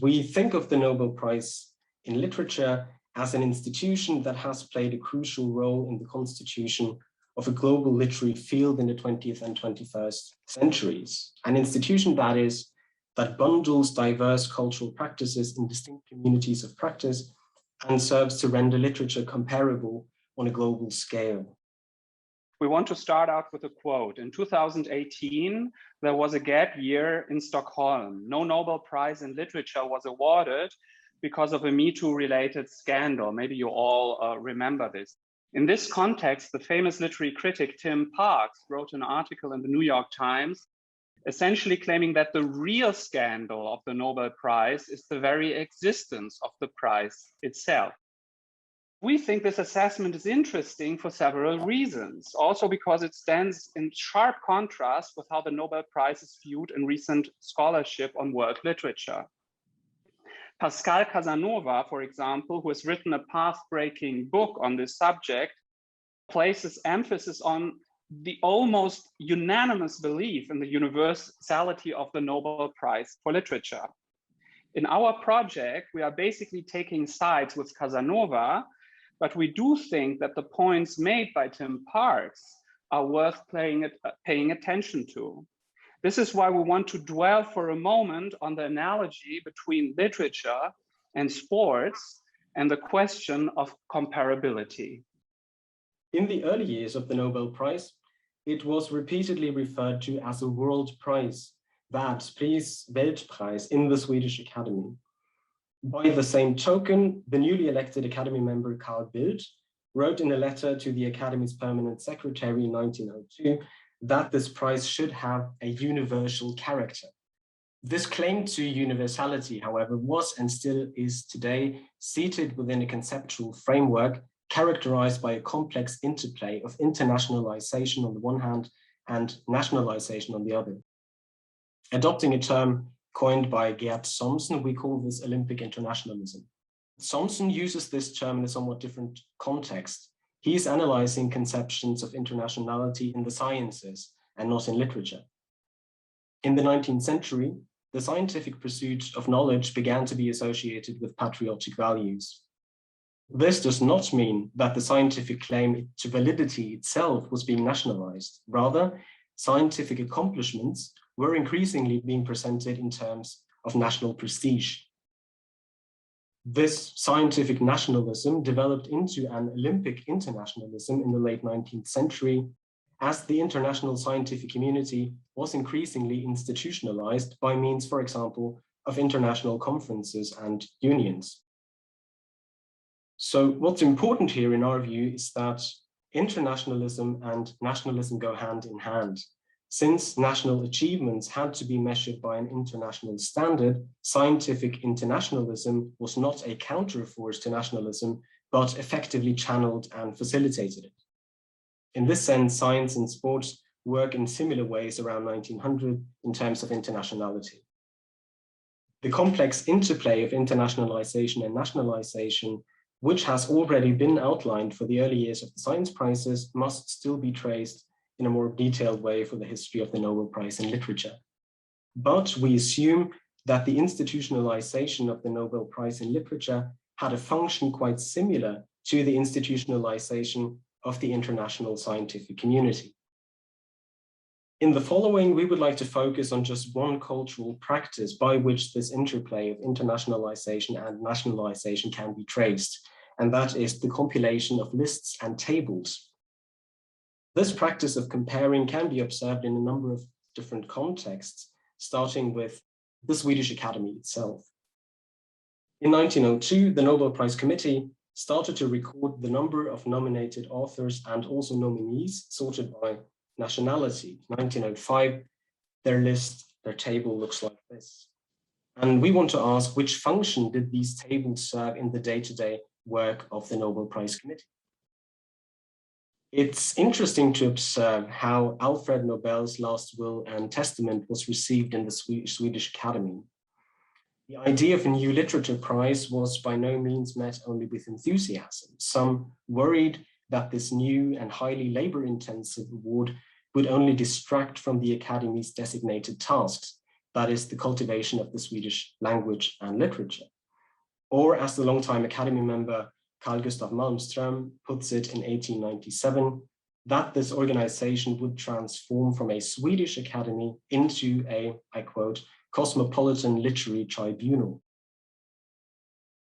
We think of the Nobel Prize in Literature as an institution that has played a crucial role in the constitution of a global literary field in the 20th and 21st centuries. An institution that bundles diverse cultural practices in distinct communities of practice and serves to render literature comparable on a global scale. We want to start out with a quote. In 2018, there was a gap year in Stockholm. No Nobel Prize in Literature was awarded because of a Me Too related scandal. Maybe you all remember this. In this context, the famous literary critic Tim Parks wrote an article in the New York Times, essentially claiming that the real scandal of the Nobel Prize is the very existence of the prize itself. We think this assessment is interesting for several reasons, also because it stands in sharp contrast with how the Nobel Prize is viewed in recent scholarship on world literature. Pascal Casanova, for example, who has written a path-breaking book on this subject, places emphasis on the almost unanimous belief in the universality of the Nobel Prize for Literature. In our project, we are basically taking sides with Casanova, but we do think that the points made by Tim Parks are worth paying attention to. This is why we want to dwell for a moment on the analogy between literature and sports and the question of comparability. In the early years of the Nobel Prize, it was repeatedly referred to as a world prize, Världspris, Weltpreis in the Swedish Academy. By the same token, the newly elected Academy member Carl Bildt wrote in a letter to the Academy's permanent secretary in 1902 that this prize should have a universal character. This claim to universality, however, was and still is today seated within a conceptual framework characterized by a complex interplay of internationalization on the one hand and nationalization on the other. Adopting a term coined by Gerd Somsen, we call this Olympic internationalism. Somsen uses this term in a somewhat different context. He is analyzing conceptions of internationality in the sciences and not in literature. In the 19th century, the scientific pursuit of knowledge began to be associated with patriotic values. This does not mean that the scientific claim to validity itself was being nationalized. Rather, scientific accomplishments were increasingly being presented in terms of national prestige. This scientific nationalism developed into an Olympic internationalism in the late 19th century, as the international scientific community was increasingly institutionalized by means, for example, of international conferences and unions. So what's important here in our view is that internationalism and nationalism go hand in hand. Since national achievements had to be measured by an international standard, scientific internationalism was not a counterforce to nationalism, but effectively channeled and facilitated it. In this sense, science and sports work in similar ways around 1900 in terms of internationality. The complex interplay of internationalization and nationalization, which has already been outlined for the early years of the science prizes, must still be traced in a more detailed way for the history of the Nobel Prize in Literature. But we assume that the institutionalization of the Nobel Prize in Literature had a function quite similar to the institutionalization of the international scientific community. In the following, we would like to focus on just one cultural practice by which this interplay of internationalization and nationalization can be traced, and that is the compilation of lists and tables. This practice of comparing can be observed in a number of different contexts, starting with the Swedish Academy itself. In 1902, the Nobel Prize Committee started to record the number of nominated authors and also nominees sorted by nationality. 1905, their table looks like this. And we want to ask, which function did these tables serve in the day-to-day work of the Nobel Prize Committee? It's interesting to observe how Alfred Nobel's last will and testament was received in the Swedish Academy. The idea of a new literature prize was by no means met only with enthusiasm. Some worried that this new and highly labor-intensive award would only distract from the Academy's designated tasks, that is the cultivation of the Swedish language and literature. Or as the longtime Academy member Carl Gustav Malmström puts it in 1897, that this organization would transform from a Swedish academy into a, I quote, cosmopolitan literary tribunal.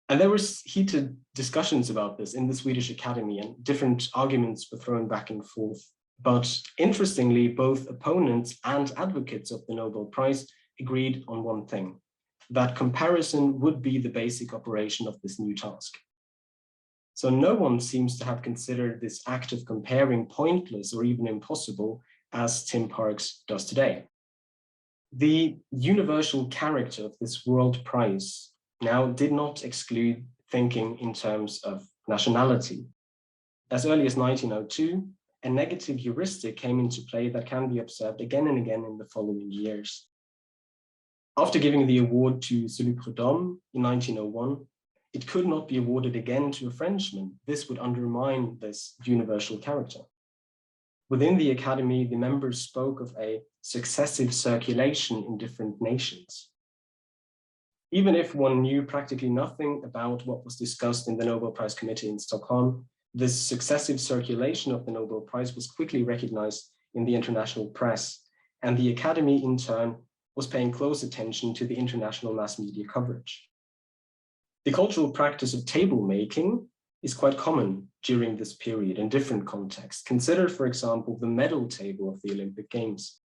And there was heated discussions about this in the Swedish Academy, and different arguments were thrown back and forth. But interestingly, both opponents and advocates of the Nobel Prize agreed on one thing, that comparison would be the basic operation of this new task. So no one seems to have considered this act of comparing pointless or even impossible, as Tim Parks does today. The universal character of this World Prize now did not exclude thinking in terms of nationality. As early as 1902, a negative heuristic came into play that can be observed again and again in the following years. After giving the award to Celui Prud'homme in 1901, it could not be awarded again to a Frenchman. This would undermine this universal character. Within the Academy, the members spoke of a successive circulation in different nations. Even if one knew practically nothing about what was discussed in the Nobel Prize Committee in Stockholm, this successive circulation of the Nobel Prize was quickly recognized in the international press, and the Academy in turn was paying close attention to the international mass media coverage. The cultural practice of table making is quite common during this period in different contexts. Consider, for example, the medal table of the Olympic Games.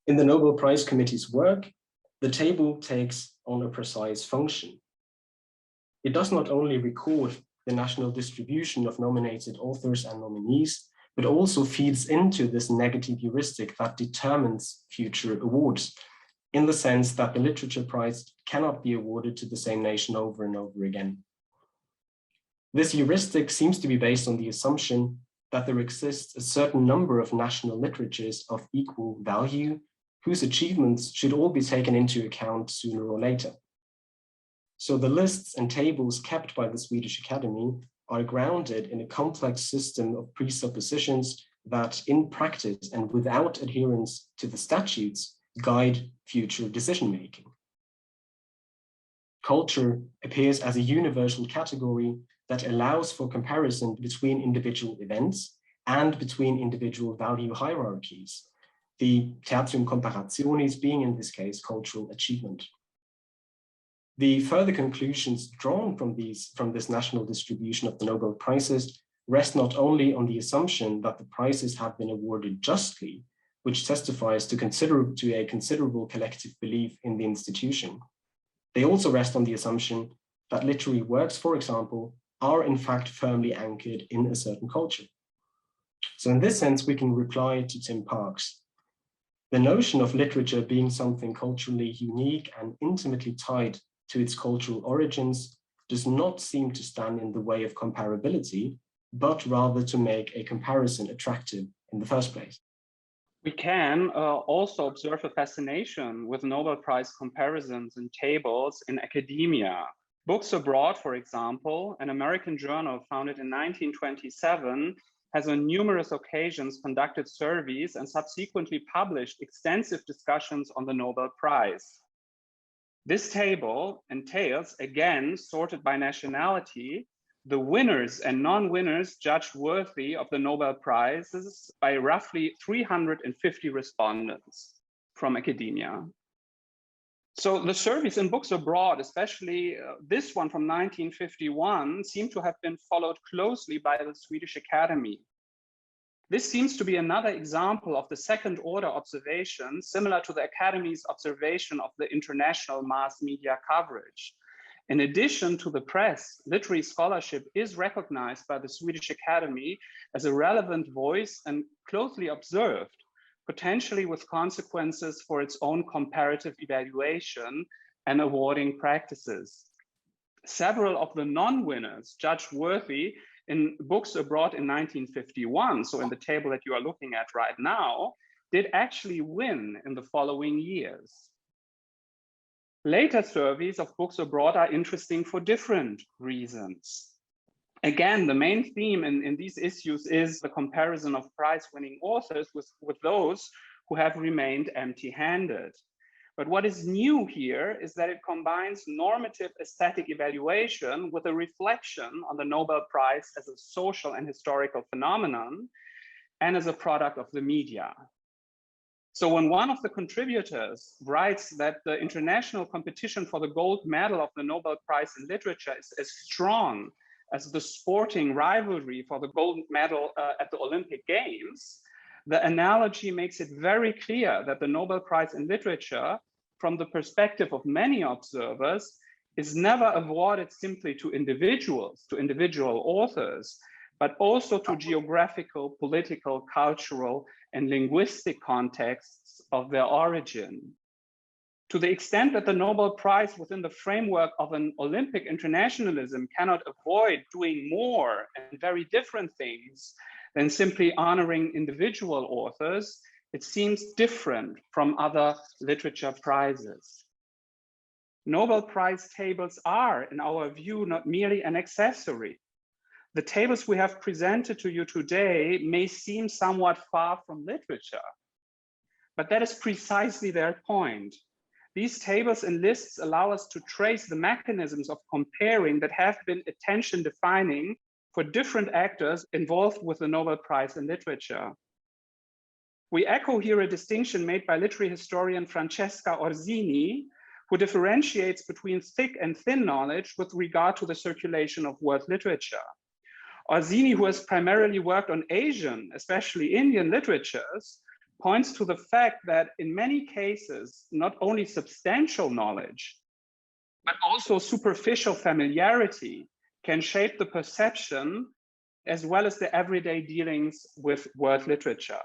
In the Nobel Prize Committee's work, the table takes on a precise function. It does not only record the national distribution of nominated authors and nominees, but also feeds into this negative heuristic that determines future awards, in the sense that the literature prize cannot be awarded to the same nation over and over again. This heuristic seems to be based on the assumption that there exists a certain number of national literatures of equal value, whose achievements should all be taken into account sooner or later. So the lists and tables kept by the Swedish Academy are grounded in a complex system of presuppositions that in practice and without adherence to the statutes guide future decision-making. Culture appears as a universal category that allows for comparison between individual events and between individual value hierarchies, the tertium comparationis being in this case cultural achievement. The further conclusions drawn from this national distribution of the Nobel Prizes rest not only on the assumption that the prizes have been awarded justly, which testifies to a considerable collective belief in the institution. They also rest on the assumption that literary works, for example, are in fact firmly anchored in a certain culture. So in this sense, we can reply to Tim Parks. The notion of literature being something culturally unique and intimately tied to its cultural origins does not seem to stand in the way of comparability, but rather to make a comparison attractive in the first place. We can also observe a fascination with Nobel Prize comparisons and tables in academia. Books Abroad, for example, an American journal founded in 1927, has on numerous occasions conducted surveys and subsequently published extensive discussions on the Nobel Prize. This table entails, again, sorted by nationality, the winners and non-winners judged worthy of the Nobel Prizes by roughly 350 respondents from academia. So the surveys in Books Abroad, especially this one from 1951, seem to have been followed closely by the Swedish Academy. This seems to be another example of the second order observation, similar to the Academy's observation of the international mass media coverage. In addition to the press, literary scholarship is recognized by the Swedish Academy as a relevant voice and closely observed, potentially with consequences for its own comparative evaluation and awarding practices. Several of the non-winners judged worthy in Books Abroad in 1951, so in the table that you are looking at right now, did actually win in the following years. Later surveys of Books Abroad are interesting for different reasons. Again, the main theme in these issues is the comparison of prize-winning authors with those who have remained empty-handed. But what is new here is that it combines normative aesthetic evaluation with a reflection on the Nobel Prize as a social and historical phenomenon and as a product of the media. So when one of the contributors writes that the international competition for the gold medal of the Nobel Prize in Literature is as strong as the sporting rivalry for the gold medal at the Olympic Games, the analogy makes it very clear that the Nobel Prize in Literature, from the perspective of many observers, is never awarded simply to individuals, to individual authors, but also to geographical, political, cultural, and linguistic contexts of their origin. To the extent that the Nobel Prize within the framework of an Olympic internationalism cannot avoid doing more and very different things than simply honoring individual authors, it seems different from other literature prizes. Nobel Prize tables are, in our view, not merely an accessory. The tables we have presented to you today may seem somewhat far from literature, but that is precisely their point. These tables and lists allow us to trace the mechanisms of comparing that have been attention defining for different actors involved with the Nobel Prize in Literature. We echo here a distinction made by literary historian Francesca Orsini, who differentiates between thick and thin knowledge with regard to the circulation of world literature. Orsini, who has primarily worked on Asian, especially Indian literatures, points to the fact that in many cases, not only substantial knowledge, but also superficial familiarity can shape the perception as well as the everyday dealings with world literature.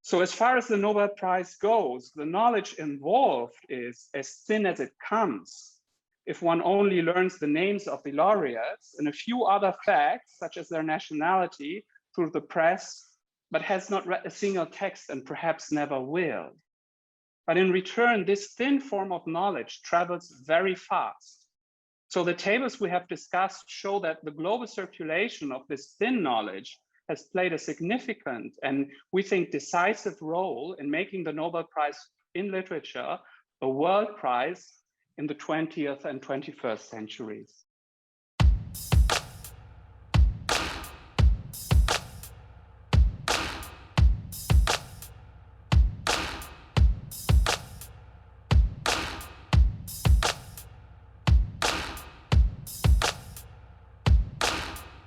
So as far as the Nobel Prize goes, the knowledge involved is as thin as it comes. If one only learns the names of the laureates and a few other facts, such as their nationality, through the press, but has not read a single text and perhaps never will. But in return, this thin form of knowledge travels very fast. So the tables we have discussed show that the global circulation of this thin knowledge has played a significant and we think decisive role in making the Nobel Prize in Literature a world prize in the 20th and 21st centuries.